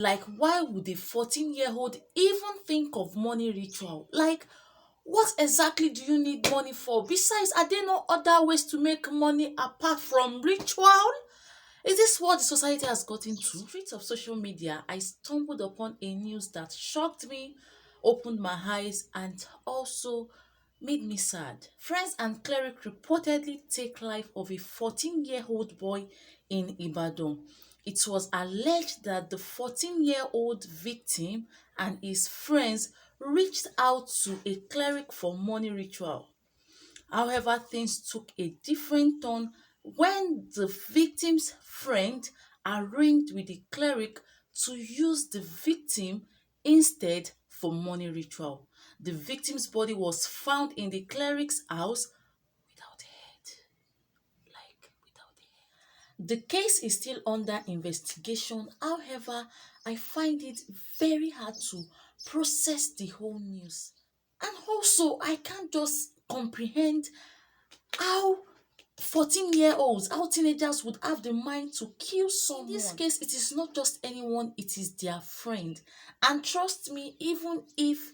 Like, why would a 14-year-old even think of money ritual? Like, what exactly do you need money for? Besides, are there no other ways to make money apart from ritual? Is this what the society has gotten to? Streets of social media, I stumbled upon a news that shocked me, opened my eyes, and also made me sad. Friends and Cleric reportedly take life of a 14-year-old boy in Ibadan. It was alleged that the 14-year-old victim and his friends reached out to a cleric for money ritual. However, things took a different turn when the victim's friend arranged with the cleric to use the victim instead for money ritual. The victim's body was found in the cleric's house without head. Like without head. The case is still under investigation. However, I find it very hard to process the whole news. And also, I can't just comprehend how 14-year-olds, how teenagers would have the mind to kill someone. In this case, it is not just anyone, it is their friend. And trust me, even if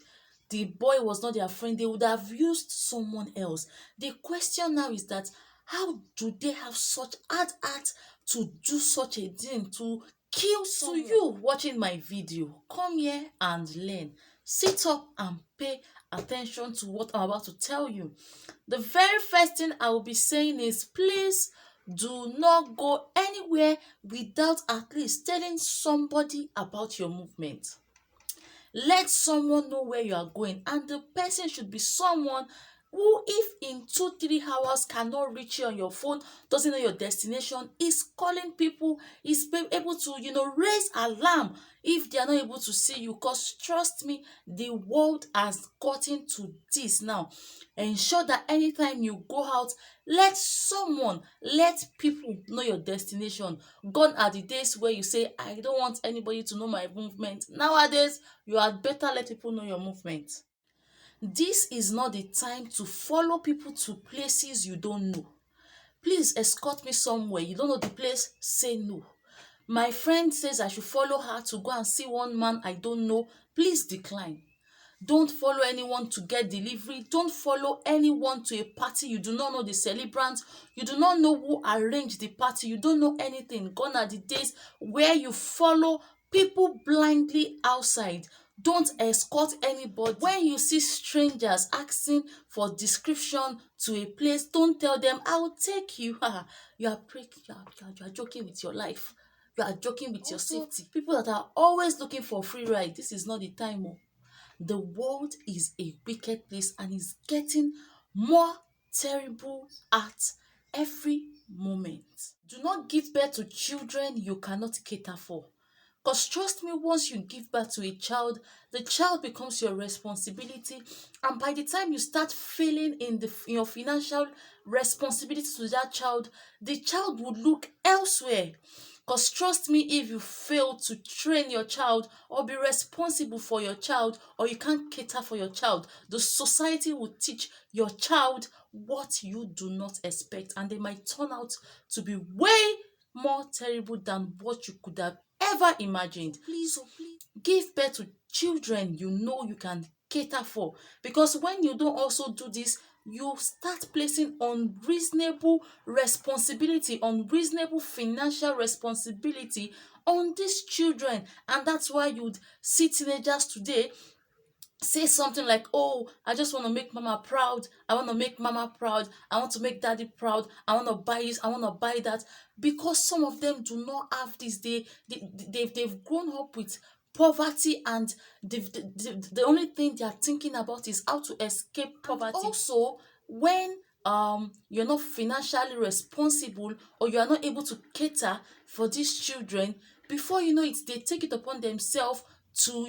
the boy was not their friend, they would have used someone else. The question now is that how do they have such hard heart to do such a thing, to kill someone? To you watching my video, come here and learn. Sit up and pay attention to what I'm about to tell you. The very first thing I will be saying is, please do not go anywhere without at least telling somebody about your movement. Let someone know where you are going, and the person should be someone who, if in 2 3 hours cannot reach you on your phone, doesn't know your destination, is calling people, is able to raise alarm if they are not able to see you. Because trust me, the world has gotten to this now. Ensure that anytime you go out, let people know your destination. Gone are the days where you say, I don't want anybody to know my movement. Nowadays, you had better let people know your movement. This is not the time to follow people to places you don't know. Please escort me somewhere. You don't know the place, say no. My friend says I should follow her to go and see one man I don't know. Please decline. Don't follow anyone to get delivery. Don't follow anyone to a party. You do not know the celebrant. You do not know who arranged the party. You don't know anything. Gone are the days where you follow people blindly outside. Don't escort anybody. When you see strangers asking for description to a place, don't tell them, I'll take you. You are you are joking with your life. You are joking with your safety. People that are always looking for free ride, this is not the time. The world is a wicked place and is getting more terrible at every moment. Do not give birth to children you cannot cater for. Because trust me, once you give birth to a child, the child becomes your responsibility. And by the time you start failing in your financial responsibility to that child, the child would look elsewhere. Because trust me, if you fail to train your child or be responsible for your child, or you can't cater for your child, the society will teach your child what you do not expect, and they might turn out to be way more terrible than what you could have ever imagined. Please, give birth to children you know you can cater for, because when you don't also do this, you start placing unreasonable financial responsibility on these children. And that's why you'd see teenagers today say something like, oh, I just want to make mama proud, I want to make mama proud, I want to make daddy proud, I want to buy this, I want to buy that. Because some of them do not have this. They've grown up with poverty, and the only thing they are thinking about is how to escape poverty. And also, when you're not financially responsible, or you are not able to cater for these children, before you know it, they take it upon themselves to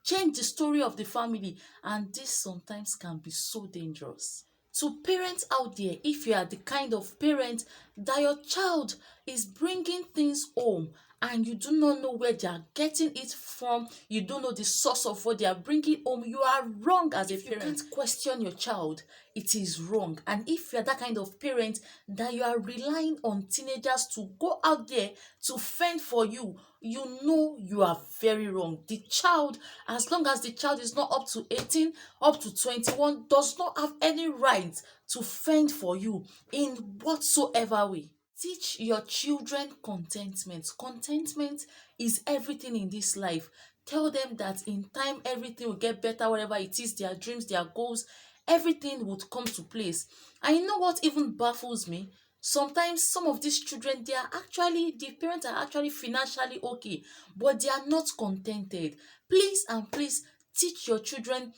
change the story of the family. And this sometimes can be so dangerous. To parents out there, if you are the kind of parent that your child is bringing things home and you do not know where they are getting it from, you don't know the source of what they are bringing home, you are wrong as a parent. You can't question your child, it is wrong. And if you're that kind of parent that you are relying on teenagers to go out there to fend for you, you know you are very wrong. The child, as long as the child is not up to 18, up to 21, does not have any right to fend for you in whatsoever way. Teach your children contentment. Contentment is everything in this life. Tell them that in time everything will get better, whatever it is, their dreams, their goals, everything would come to place. And you know what even baffles me? Sometimes some of these children, the parents are actually financially okay, but they are not contented. Please and please teach your children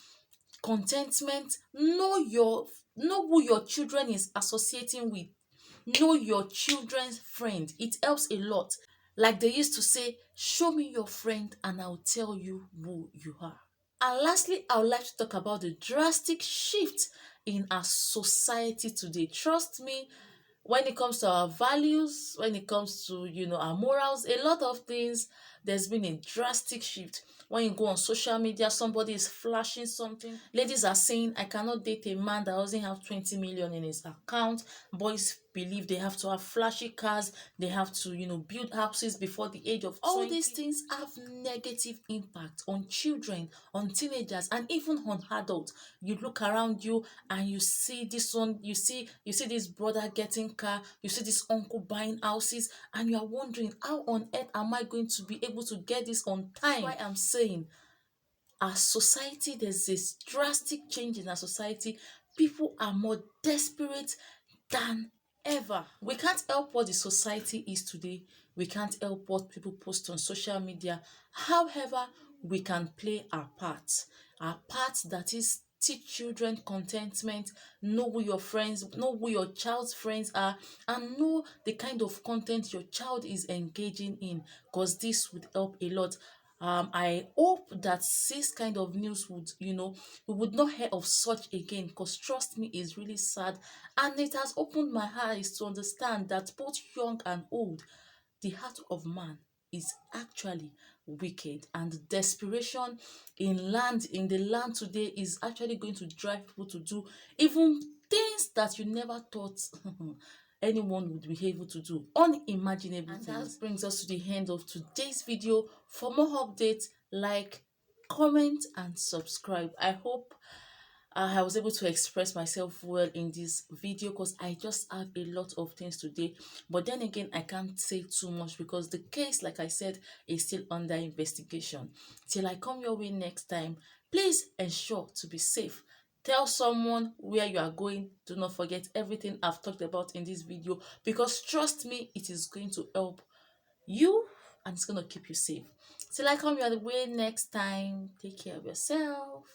contentment. Know who your children is associating with. Know your children's friend. It helps a lot. Like they used to say, show me your friend and I'll tell you who you are. And lastly, I would like to talk about the drastic shift in our society today. Trust me, when it comes to our values, when it comes to our morals, a lot of things, there's been a drastic shift. When you go on social media, somebody is flashing something. Ladies are saying, I cannot date a man that doesn't have 20 million in his account. Boys believe they have to have flashy cars, they have to build houses before the age of 20. All these things have negative impact on children, on teenagers, and even on adults. You look around you and you see this one, you see this brother getting car, you see this uncle buying houses, and you are wondering, how on earth am I going to be able to get this on time? That's why I'm saying, our society, there's this drastic change in our society. People are more desperate than ever. We can't help what the society is today. We can't help what people post on social media. However, we can play our part. Our part, that is, teach children contentment, know who your friends, know who your child's friends are, and know the kind of content your child is engaging in, because this would help a lot. I hope that this kind of news would, we would not hear of such again, because trust me, it's really sad, and it has opened my eyes to understand that both young and old, the heart of man is actually wicked, and desperation in the land today is actually going to drive people to do even things that you never thought anyone would be able to do, unimaginable and things. That brings us to the end of today's video. For more updates, like, comment and subscribe. I hope I was able to express myself well in this video, because I just have a lot of things today. But then again, I can't say too much because the case, like I said, is still under investigation. Till I come your way next time, please ensure to be safe. Tell someone where you are going. Do not forget everything I've talked about in this video, because trust me, it is going to help you and it's going to keep you safe. Till I come your way next time, take care of yourself.